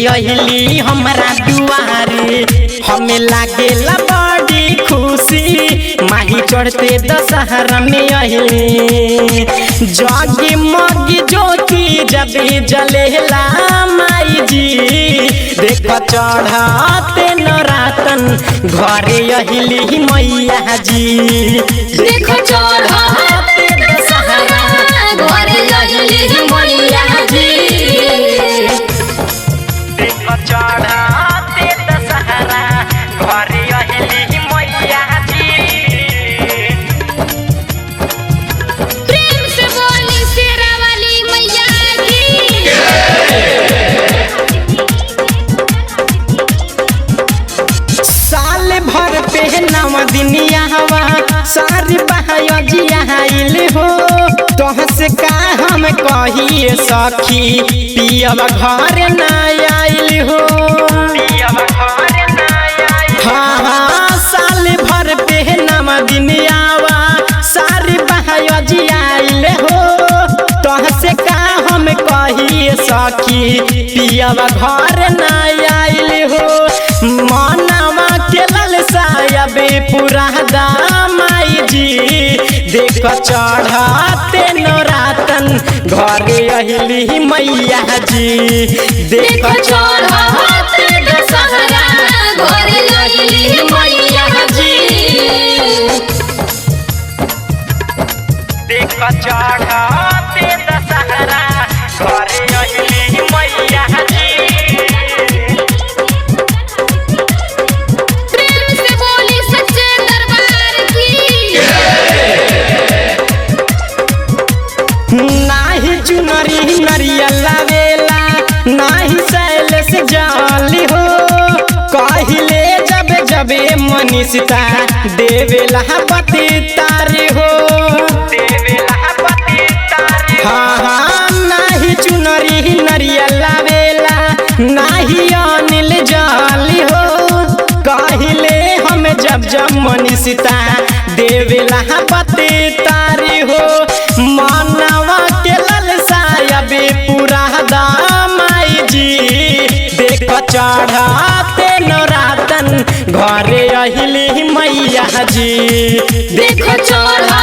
अहिली हमरा दुआरे हमें लागेला बड़ी खुशी माही चढ़ते दशहरा में अहिली जगी मगी ज्योति जब जलेला माई जी देख चढ़ते नरातन घरे अहिली मैया जी देख चढ़ते दशहरा घरे अहिली मैया जी चढ़ाते दशहरा घरे अहिली मैया जी प्रेम से बोली शेरा वाली मैया की साल भर पे नव दिनिया हवा सारी बहाया जिया आइल हो तोह से का हम कहिए सखी पियब घर ना आइल हो हाँ साल भर पे नव दिनियावा सारी बहाया जिया आइल हो तोह से का हम कहिए सखी पियब घर ना आइल हो मनवा के ललसायबे पूरा दामाई जी देख चढ़ाते नरातन घरे अहिली मैया जी देख चढ़ते दशहरा घरे अहिली मैया जी देख चढ़ाते दशहरा घरे अहिली मैया जी प्रेम से बोली सच्चे दरबार की नाही चुनरी नरियल लावेला नाही सैल से जाली हो कहिले जब जबे मनीषता देवेला पति तारी हो हाँ हाँ नाही चुनरी नरियल लावेला नाही अनिल जाली हो कहिले हम जब जब मनीषता देवेला पति तारी हो मानवा के ललसायबे पूरा दामाई जी देख चढ़ाते नरातन घरे अहिली मैया जी देख चढ़ा